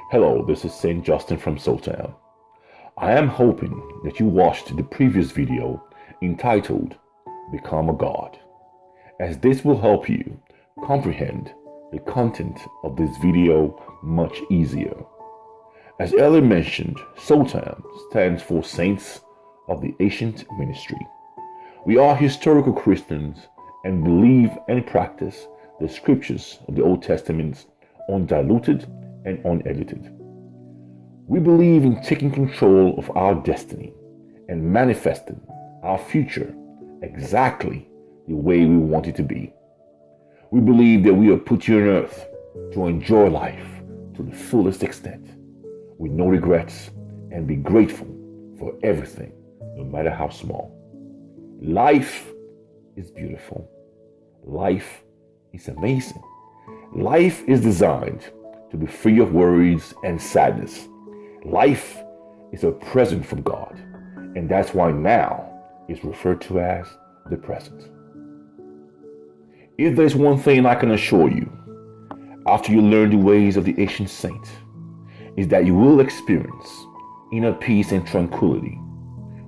Hello, this is Saint Justin from Sultan. I am hoping that you watched the previous video entitled Become a God, as this will help you comprehend the content of this video much easier. As earlier mentioned, Sultan stands for Saints of the Ancient Ministry. We are historical Christians and believe and practice the scriptures of the Old Testament undiluted and unedited. We believe in taking control of our destiny and manifesting our future exactly the way we want it to be. We believe that we are put here on earth to enjoy life to the fullest extent, with no regrets, and be grateful for everything, no matter how small. Life is beautiful. Life is amazing. Life is designed to be free of worries and sadness. Life is a present from God, and that's why now is referred to as the present. If there's one thing I can assure you, after you learn the ways of the ancient saint, is that you will experience inner peace and tranquility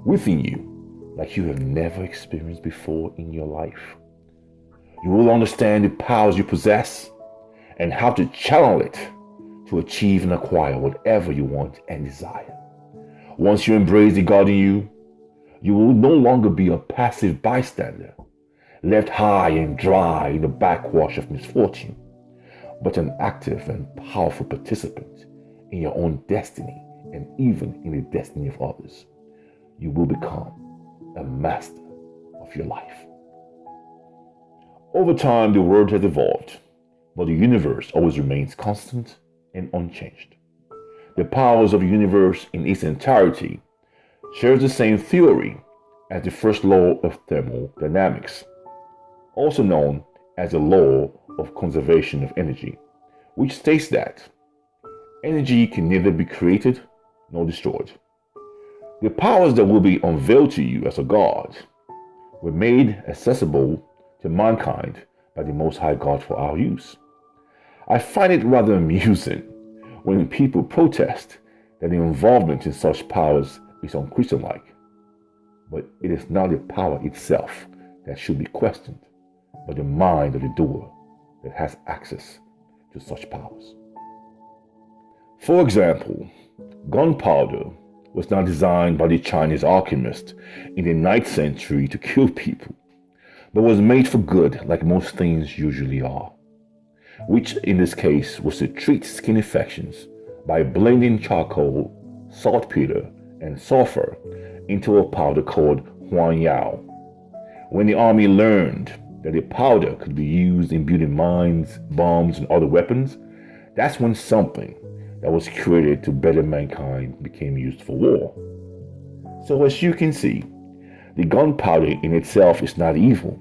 within you like you have never experienced before in your life. You will understand the powers you possess and how to channel it to achieve and acquire whatever you want and desire. Once you embrace the God in you, you will no longer be a passive bystander, left high and dry in the backwash of misfortune, but an active and powerful participant in your own destiny and even in the destiny of others. You will become a master of your life. Over time, the world has evolved, but the universe always remains constant and unchanged. The powers of the universe in its entirety shares the same theory as the first law of thermodynamics, also known as the law of conservation of energy, which states that energy can neither be created nor destroyed. The powers that will be unveiled to you as a God were made accessible to mankind by the Most High God for our use. I find it rather amusing when people protest that the involvement in such powers is unchristian-like. But it is not the power itself that should be questioned, but the mind of the doer that has access to such powers. For example, gunpowder was not designed by the Chinese alchemist in the 9th century to kill people, but was made for good like most things usually are, which in this case was to treat skin infections by blending charcoal, saltpeter, and sulfur into a powder called huanyao. When the army learned that the powder could be used in building mines, bombs, and other weapons, that's when something that was created to better mankind became used for war. So as you can see, the gunpowder in itself is not evil,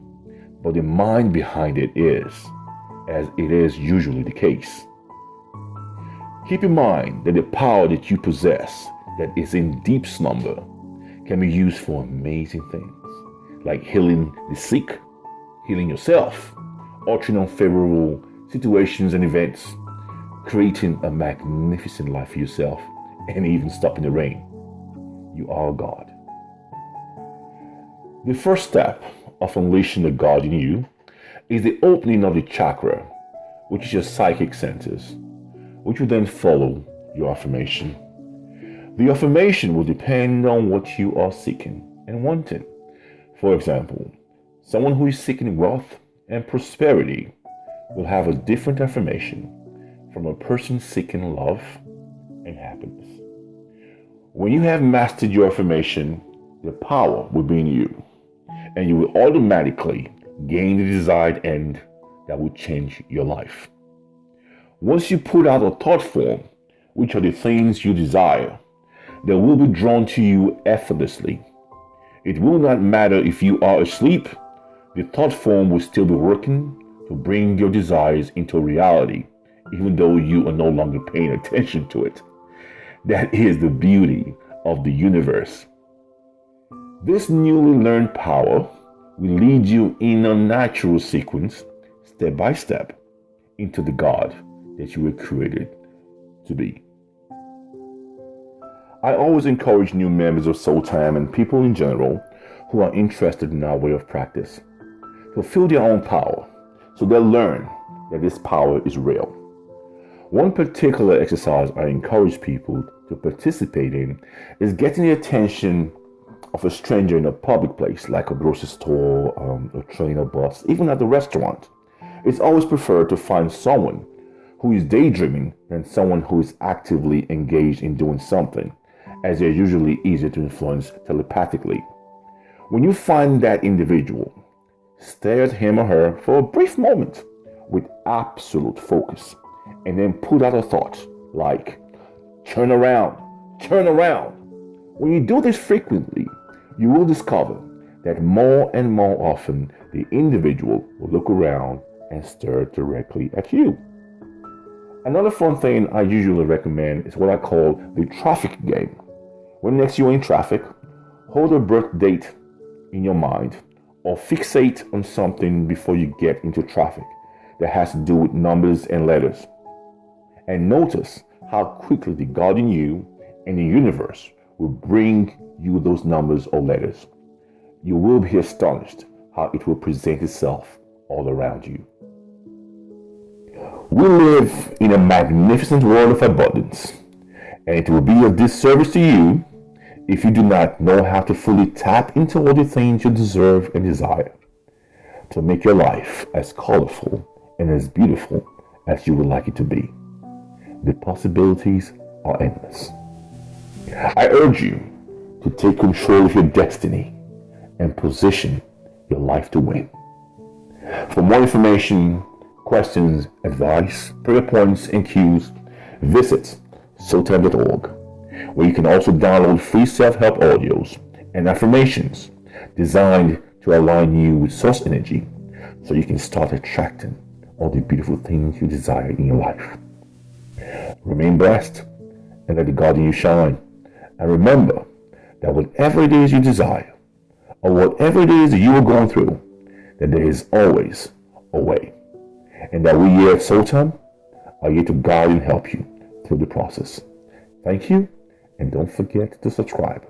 but the mind behind it is, as it is usually the case. Keep in mind that the power that you possess that is in deep slumber can be used for amazing things, like healing the sick, healing yourself, altering unfavorable situations and events, creating a magnificent life for yourself, and even stopping the rain. You are God. The first step of unleashing the God in you is the opening of the chakra, which is your psychic centers, which will then follow your affirmation. The affirmation will depend on what you are seeking and wanting. For example, someone who is seeking wealth and prosperity will have a different affirmation from a person seeking love and happiness. When you have mastered your affirmation, the power will be in you, and you will automatically gain the desired end that will change your life. Once you put out a thought form, which are the things you desire, they will be drawn to you effortlessly. It will not matter if you are asleep, the thought form will still be working to bring your desires into reality, even though you are no longer paying attention to it. That is the beauty of the universe. This newly learned power will lead you in a natural sequence, step by step, into the God that you were created to be. I always encourage new members of Soul Time and people in general who are interested in our way of practice to feel their own power so they'll learn that this power is real. One particular exercise I encourage people to participate in is getting the attention of a stranger in a public place like a grocery store, a train or bus, even at the restaurant. It's always preferred to find someone who is daydreaming than someone who is actively engaged in doing something, as they're usually easier to influence telepathically. When you find that individual, stare at him or her for a brief moment with absolute focus, and then put out a thought like, turn around, turn around. When you do this frequently, you will discover that more and more often the individual will look around and stare directly at you. Another fun thing I usually recommend is what I call the traffic game. When next you're in traffic, hold a birth date in your mind or fixate on something before you get into traffic that has to do with numbers and letters. And notice how quickly the God in you and the universe will bring you those numbers or letters. You will be astonished how it will present itself all around you. We live in a magnificent world of abundance, and it will be a disservice to you if you do not know how to fully tap into all the things you deserve and desire to make your life as colorful and as beautiful as you would like it to be. The possibilities are endless. I urge you to take control of your destiny and position your life to win. For more information, questions, advice, prayer points, and cues, visit soultime.org, where you can also download free self-help audios and affirmations designed to align you with source energy so you can start attracting all the beautiful things you desire in your life. Remain blessed and let the God in you shine. And remember that whatever it is you desire, or whatever it is that you are going through, that there is always a way. And that we here at Soul Time are here to guide and help you through the process. Thank you, and don't forget to subscribe.